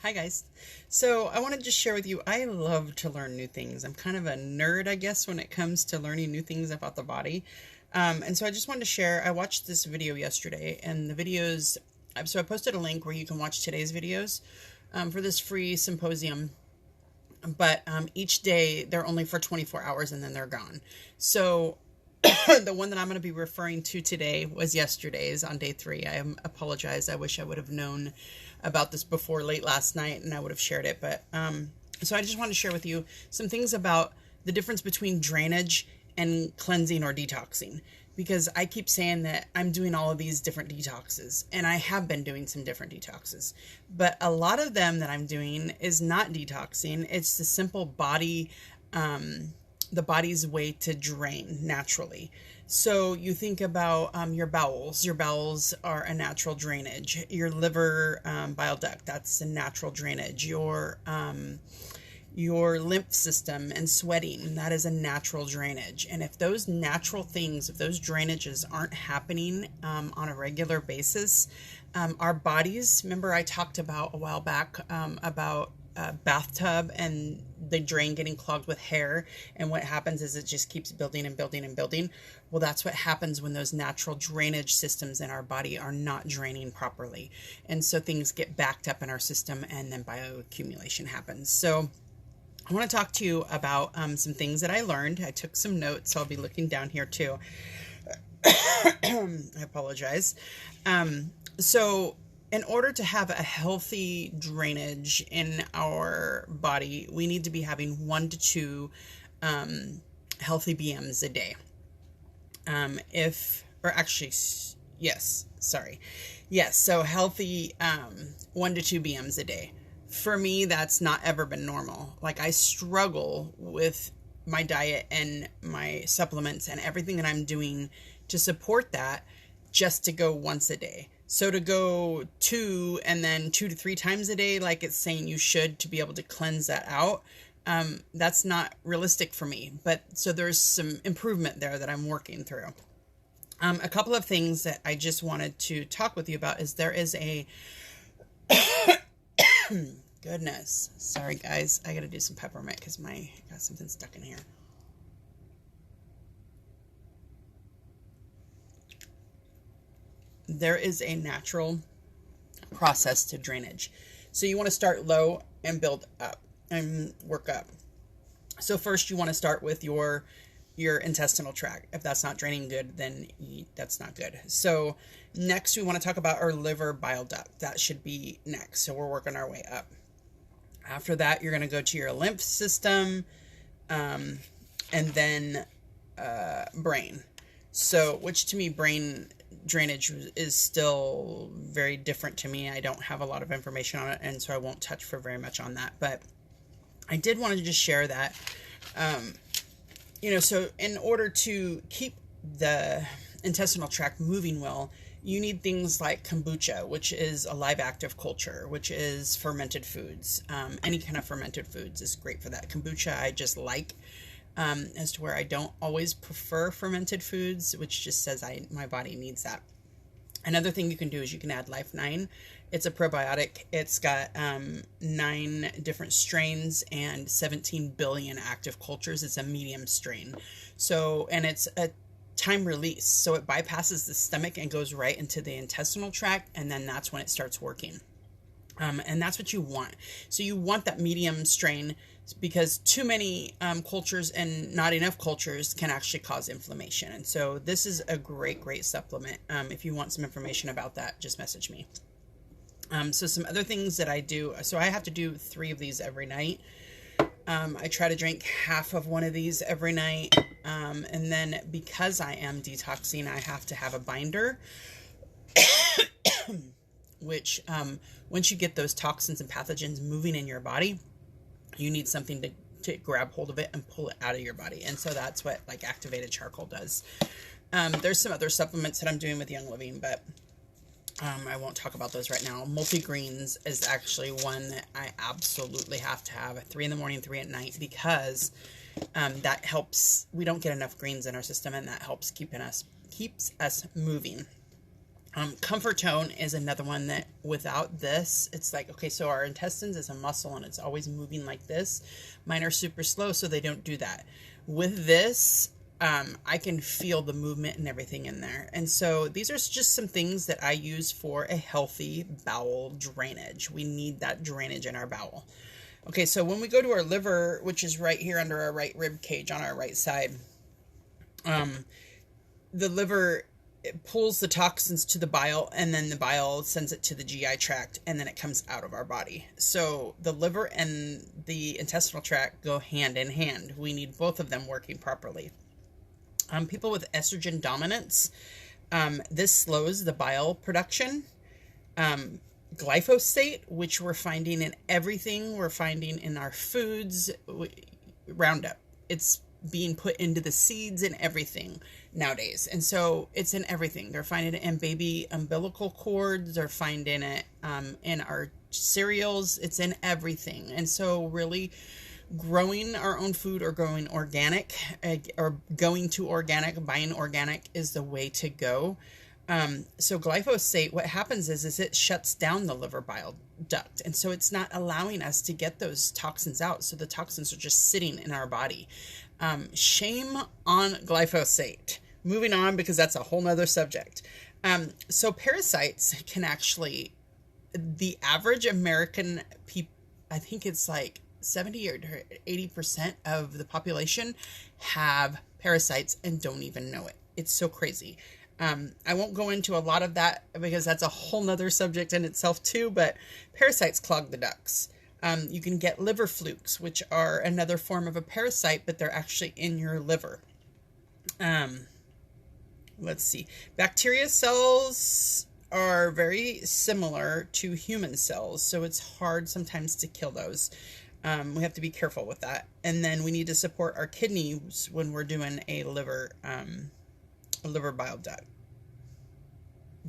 Hi guys. So I wanted to share with you, I love to learn new things. I'm kind of a nerd, I guess, when it comes to learning new things about the body. And so I just wanted to share, I watched this video yesterday and the videos, so I posted a link where you can watch today's videos for this free symposium. But each day they're only for 24 hours and then they're gone. So the one that I'm going to be referring to today was yesterday's on day 3. I apologize. I wish I would have known about this before late last night and I would have shared it. But so I just want to share with you some things about the difference between drainage and cleansing or detoxing. Because I keep saying that I'm doing all of these different detoxes, and I have been doing some different detoxes. But a lot of them that I'm doing is not detoxing. It's the simple body, the body's way to drain naturally. So you think about your bowels. Your bowels are a natural drainage. Your liver bile duct, that's a natural drainage. Your lymph system and sweating, that is a natural drainage. And if those natural things, if those drainages aren't happening on a regular basis, our bodies, remember I talked about a while back about a bathtub and the drain getting clogged with hair, and what happens is it just keeps building and building and building. Well, that's what happens when those natural drainage systems in our body are not draining properly, and so things get backed up in our system and then bioaccumulation happens. So I want to talk to you about some things that I learned. I took some notes, so I'll be looking down here too. I apologize. So in order to have a healthy drainage in our body, we need to be having 1 to 2 healthy BMs a day. Yes, so healthy 1 to 2 BMs a day. For me, that's not ever been normal. Like, I struggle with my diet and my supplements and everything that I'm doing to support that, just to go once a day. So to go 2 and then 2 to 3 times a day, like it's saying you should, to be able to cleanse that out, that's not realistic for me. But so there's some improvement there that I'm working through. A couple of things that I just wanted to talk with you about is there is a goodness, sorry guys, I gotta do some peppermint because I got something stuck in here. There is a natural process to drainage. So you want to start low and build up and work up. So first you want to start with your intestinal tract. If that's not draining good, then that's not good. So next we want to talk about our liver bile duct. That should be next. So we're working our way up. After that, you're going to go to your lymph system, and then brain. So, which to me, brain drainage is still very different to me. I don't have a lot of information on it, and so I won't touch for very much on that. But I did want to just share that, so in order to keep the intestinal tract moving well, you need things like kombucha, which is a live active culture, which is fermented foods. Any kind of fermented foods is great for that. Kombucha I just like, as to where I don't always prefer fermented foods, which just says my body needs that. Another thing you can do is you can add Life 9. It's a probiotic. It's got 9 different strains and 17 billion active cultures. It's a medium strain. So, and it's a time release. So it bypasses the stomach and goes right into the intestinal tract. And then that's when it starts working. And that's what you want. So you want that medium strain, because too many cultures and not enough cultures can actually cause inflammation. And so this is a great supplement. If you want some information about that, just message me. So some other things that I do. So I have to do 3 of these every night. I try to drink half of one of these every night. And then because I am detoxing, I have to have a binder, which once you get those toxins and pathogens moving in your body, you need something to grab hold of it and pull it out of your body. And so that's what like activated charcoal does. There's some other supplements that I'm doing with Young Living, but I won't talk about those right now. Multigreens is actually one that I absolutely have to have at 3 in the morning, 3 at night, because that helps. We don't get enough greens in our system, and that helps keeps us moving. Comfort tone is another one that without this, it's like, okay, so our intestines is a muscle and it's always moving like this. Mine are super slow, so they don't do that. With this, I can feel the movement and everything in there. And so these are just some things that I use for a healthy bowel drainage. We need that drainage in our bowel. Okay, so when we go to our liver, which is right here under our right rib cage on our right side, the liver, it pulls the toxins to the bile, and then the bile sends it to the GI tract, and then it comes out of our body. So the liver and the intestinal tract go hand in hand. We need both of them working properly. People with estrogen dominance, this slows the bile production. Glyphosate, which we're finding in everything, we're finding in our foods, Roundup. It's being put into the seeds and everything nowadays. And so it's in everything. They're finding it in baby umbilical cords. They're finding it in our cereals. It's in everything. And so really growing our own food or growing organic or going to organic, buying organic is the way to go. So glyphosate, what happens is it shuts down the liver bile duct. And so it's not allowing us to get those toxins out. So the toxins are just sitting in our body. Shame on glyphosate. Moving on, because that's a whole nother subject. So parasites can actually, the average American people, I think it's like 70 or 80% of the population have parasites and don't even know it. It's so crazy. I won't go into a lot of that because that's a whole nother subject in itself too, but parasites clog the ducts. You can get liver flukes, which are another form of a parasite, but they're actually in your liver. Let's see. Bacteria cells are very similar to human cells, so it's hard sometimes to kill those. We have to be careful with that. And then we need to support our kidneys when we're doing a liver bile duct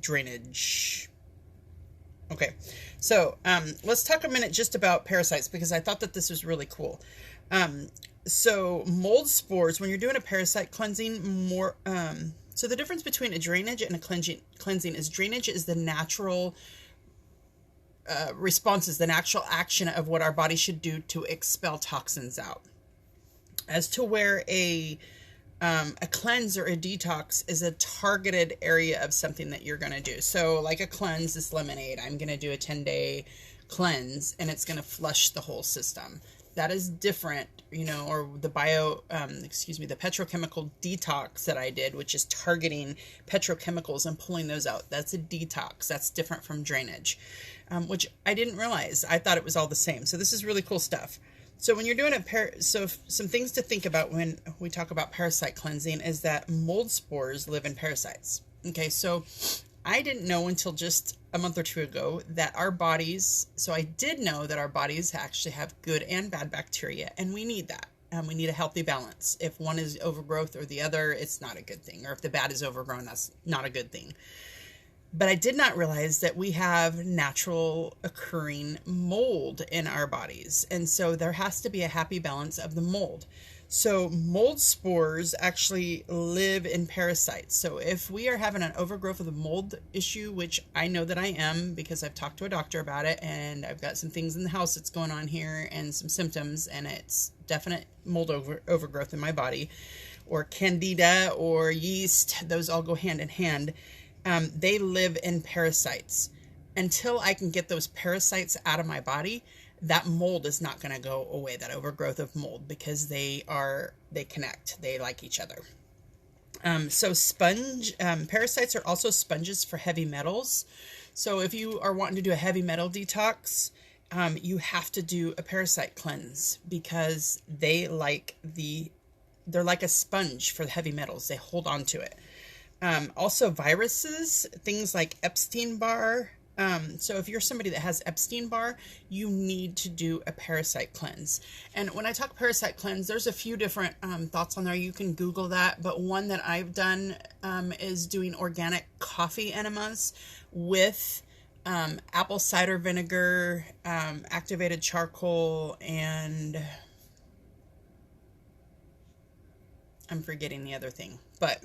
drainage. Okay, so let's talk a minute just about parasites, because I thought that this was really cool. So mold spores, when you're doing a parasite cleansing, so the difference between a drainage and a cleansing is drainage is the natural responses, the natural action of what our body should do to expel toxins out. As to where a cleanse or a detox is a targeted area of something that you're going to do. So like a cleanse, this lemonade, I'm going to do a 10-day cleanse and it's going to flush the whole system. That is different, or the the petrochemical detox that I did, which is targeting petrochemicals and pulling those out. That's a detox. That's different from drainage, which I didn't realize. I thought it was all the same. So this is really cool stuff. So when you're doing so some things to think about when we talk about parasite cleansing is that mold spores live in parasites. Okay, so I didn't know until just a month or two ago that our bodies, so I did know that our bodies actually have good and bad bacteria, and we need that. We need a healthy balance. If one is overgrowth or the other, it's not a good thing. Or if the bad is overgrown, that's not a good thing. But I did not realize that we have natural occurring mold in our bodies. And so there has to be a happy balance of the mold. So mold spores actually live in parasites. So if we are having an overgrowth of the mold issue, which I know that I am because I've talked to a doctor about it and I've got some things in the house that's going on here and some symptoms, and it's definite mold overgrowth in my body, or candida or yeast, those all go hand in hand. They live in parasites. Until I can get those parasites out of my body, that mold is not going to go away, that overgrowth of mold, because they connect, they like each other. So parasites are also sponges for heavy metals. So if you are wanting to do a heavy metal detox, you have to do a parasite cleanse, because they're like a sponge for the heavy metals. They hold on to it. Also viruses, things like Epstein-Barr. So if you're somebody that has Epstein-Barr, you need to do a parasite cleanse. And when I talk parasite cleanse, there's a few different thoughts on there. You can Google that. But one that I've done is doing organic coffee enemas with apple cider vinegar, activated charcoal, and I'm forgetting the other thing. But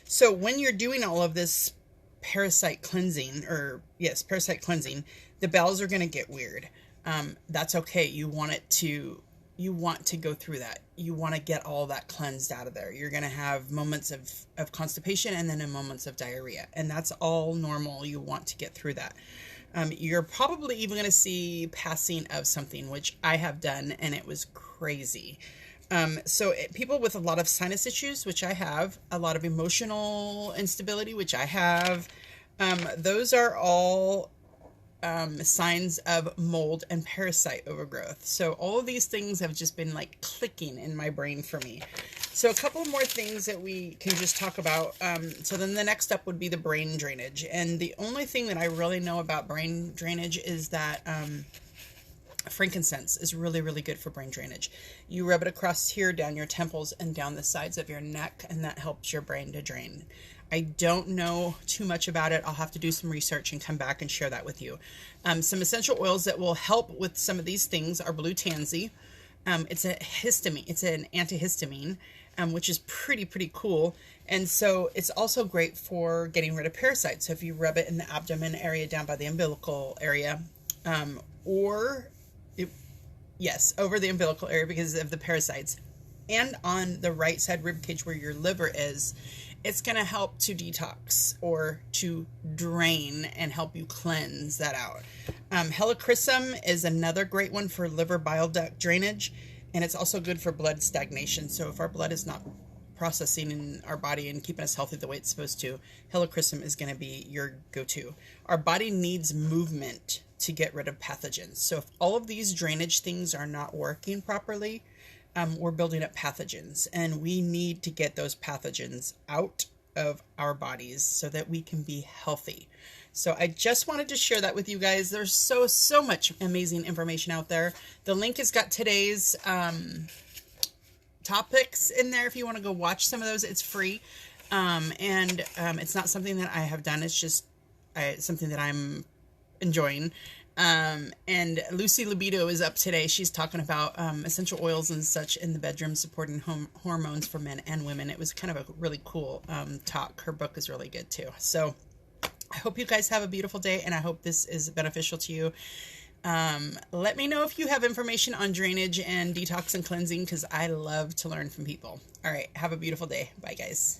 so when you're doing all of this parasite cleansing, or yes, parasite cleansing, the bowels are going to get weird. That's okay. You want to go through that. You want to get all that cleansed out of there. You're going to have moments of constipation and then in moments of diarrhea. And that's all normal. You want to get through that. You're probably even going to see passing of something, which I have done, and it was crazy. People with a lot of sinus issues, which I have, a lot of emotional instability, which I have, those are all signs of mold and parasite overgrowth. So all of these things have just been like clicking in my brain for me. So a couple more things that we can just talk about. So then the next step would be the brain drainage. And the only thing that I really know about brain drainage is that frankincense is really, really good for brain drainage. You rub it across here, down your temples, and down the sides of your neck, and that helps your brain to drain. I don't know too much about it. I'll have to do some research and come back and share that with you. Some essential oils that will help with some of these things are blue tansy. It's a histamine. It's an antihistamine, which is pretty cool. And so it's also great for getting rid of parasites. So if you rub it in the abdomen area down by the umbilical area, over the umbilical area because of the parasites, and on the right side rib cage where your liver is, it's going to help to detox or to drain and help you cleanse that out. Helichrysum is another great one for liver bile duct drainage, and it's also good for blood stagnation. So if our blood is not processing in our body and keeping us healthy the way it's supposed to, helichrysum is going to be your go-to. Our body needs movement to get rid of pathogens. So if all of these drainage things are not working properly, we're building up pathogens, and we need to get those pathogens out of our bodies so that we can be healthy. So I just wanted to share that with you guys. There's so much amazing information out there. The link has got today's topics in there if you want to go watch some of those. It's free, and it's not something that I have done. It's just something that I'm enjoying. And Lucy Libido is up today. She's talking about essential oils and such in the bedroom, supporting hormones for men and women. It was kind of a really cool talk. Her book is really good too. So I hope you guys have a beautiful day, and I hope this is beneficial to you. Let me know if you have information on drainage and detox and cleansing, because I love to learn from people. All right, have a beautiful day. Bye, guys.